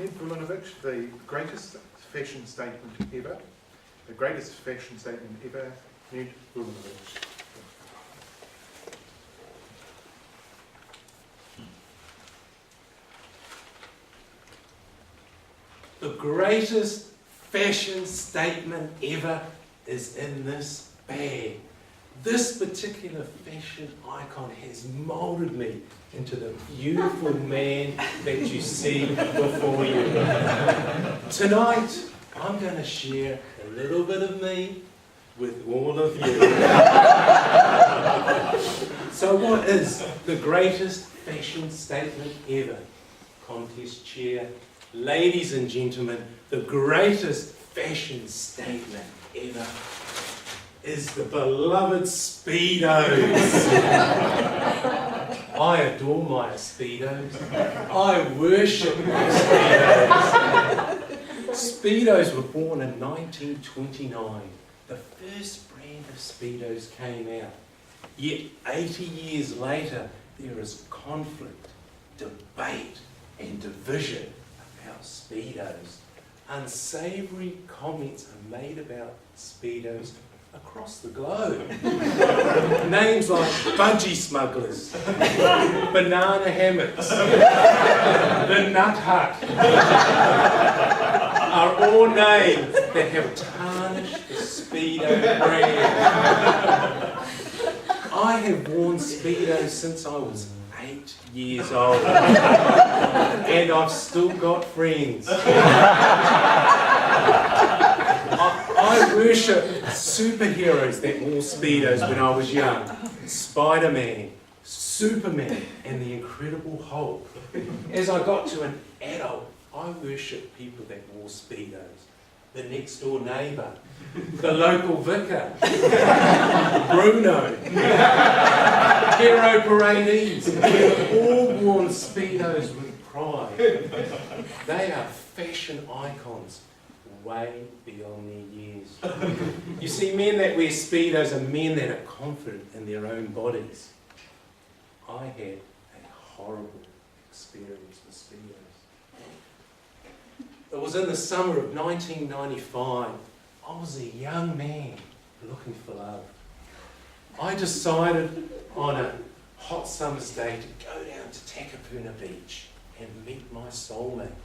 Ned Vulinovich, the greatest fashion statement ever. The greatest fashion statement ever, Ned Vulinovich. The greatest fashion statement ever is in this bag. This particular fashion icon has moulded me into the beautiful man that you see before you. Tonight, I'm going to share a little bit of me with all of you. So what is the greatest fashion statement ever? Contest chair. Ladies and gentlemen, the greatest fashion statement ever is the beloved Speedos. I adore my Speedos. I worship my Speedos. Speedos were born in 1929. The first brand of Speedos came out. Yet 80 years later, there is conflict, debate, and division about Speedos. Unsavoury comments are made about Speedos across the globe. Names like budgie smugglers, banana hammocks, the nut hut are all names that have tarnished the Speedo brand. I have worn Speedos since I was 8 years old, and I've still got friends. I worship superheroes that wore Speedos when I was young. Spider-Man, Superman, and the Incredible Hulk. As I got to an adult, I worship people that wore Speedos. The next door neighbour, the local vicar, Bruno, hero paradees, we've all worn Speedos with pride. They are fashion icons way beyond their years. You see, men that wear Speedos are men that are confident in their own bodies. I had a horrible experience with Speedos. It was in the summer of 1995. I was a young man looking for love. I decided on a hot summer's day to go down to Takapuna Beach and meet my soulmate.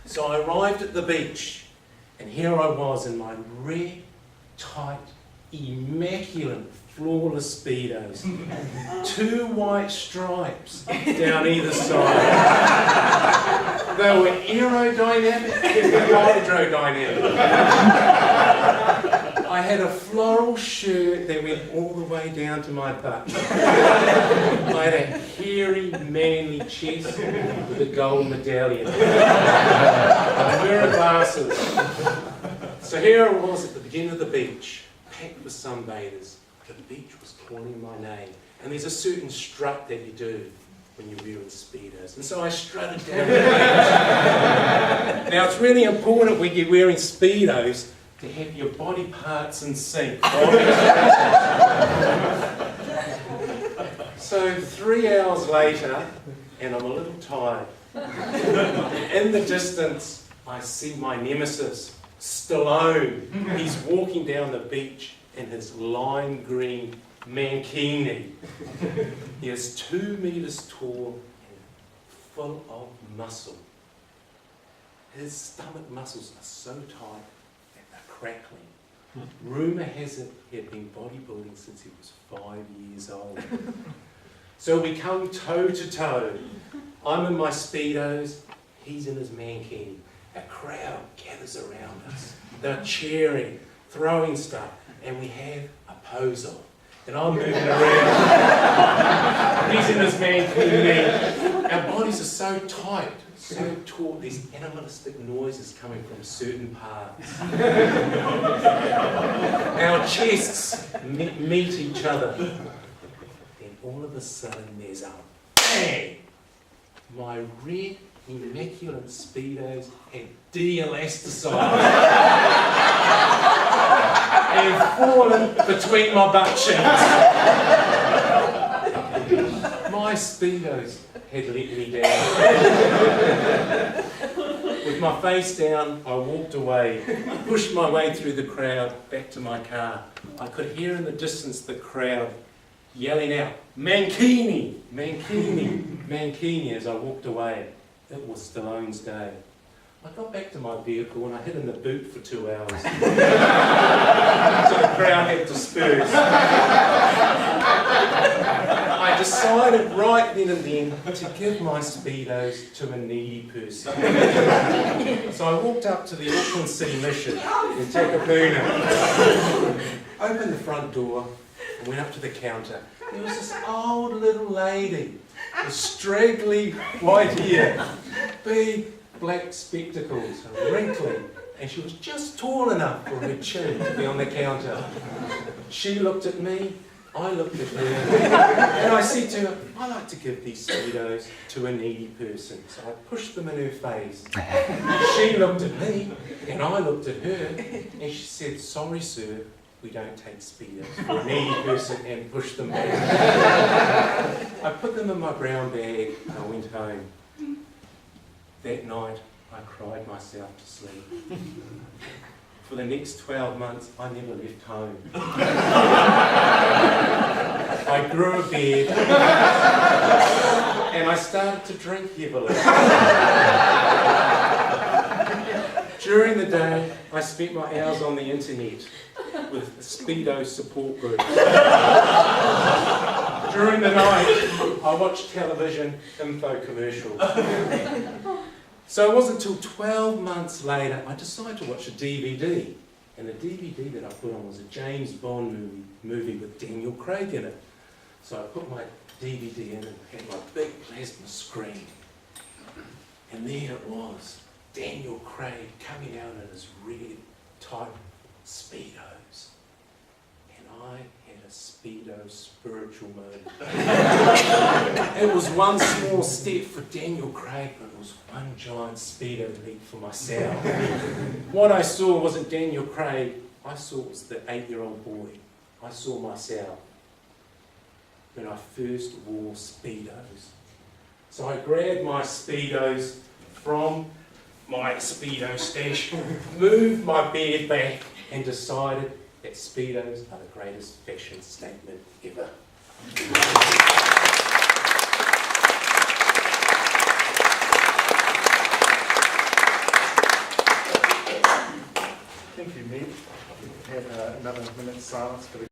So I arrived at the beach, and here I was in my red, tight, immaculate, flawless Speedos. 2 white stripes down either side. They were aerodynamic and hydrodynamic. I had a floral shirt that went all the way down to my butt. I had a hairy, manly chest with a gold medallion. A pair of glasses. So here I was at the beginning of the beach, packed with sunbathers. The beach was calling my name. And there's a certain strut that you do when you're wearing Speedos. And so I strutted down the beach. Now it's really important when you're wearing Speedos to have your body parts in sync. So 3 hours later, and I'm a little tired. In the distance, I see my nemesis, Stallone. He's walking down the beach in his lime green mankini. He is 2 meters tall and full of muscle. His stomach muscles are so tight that they're crackling. Rumour has it he had been bodybuilding since he was 5 years old. So we come toe to toe. I'm in my Speedos, he's in his mankini. A crowd gathers around us. They're cheering, throwing stuff, and we have a pose off. And I'm moving around. He's in his mankini. Our bodies are so tight, so taut, there's animalistic noises coming from certain parts. Our chests meet each other. Then all of a sudden there's a bang! My red, immaculate Speedos had de-elasticized and fallen between my butt cheeks. My Speedos had let me down. With my face down, I walked away, pushed my way through the crowd back to my car. I could hear in the distance the crowd yelling out, "Mankini! Mankini! Mankini!" as I walked away. It was Stallone's day. I got back to my vehicle and I hid in the boot for 2 hours. So the crowd had dispersed. I decided right then and then to give my Speedos to a needy person. So I walked up to the Auckland City Mission in Takapuna, opened the front door and went up to the counter. There was this old little lady with straggly white hair, big black spectacles, wrinkly, and she was just tall enough for her chin to be on the counter. She looked at me, I looked at her, and I said to her, "I like to give these Speedos to a needy person." So I pushed them in her face. She looked at me, and I looked at her, and she said, "Sorry, sir, we don't take Speedos for a needy person," and pushed them back. I put them in my brown bag, and I went home. That night, I cried myself to sleep. For the next 12 months, I never left home. I grew a beard, and I started to drink heavily. During the day, I spent my hours on the internet with Speedo support groups. During the night, I watched television info commercials. So it wasn't until 12 months later I decided to watch a DVD. And the DVD that I put on was a James Bond movie with Daniel Craig in it. So I put my DVD in and had my big plasma screen. And there it was, Daniel Craig coming out in his red tight Speedos. And I had a Speedo spiritual moment. It was one small step for Daniel Craig, but it was one giant Speedo leap for myself. What I saw wasn't Daniel Craig, I saw was the 8-year-old boy. I saw myself when I first wore Speedos. So I grabbed my Speedos from my Speedo stash, moved my beard back, and decided that Speedos are the greatest fashion statement ever. Thank you, Ned. We have another minute's silence for the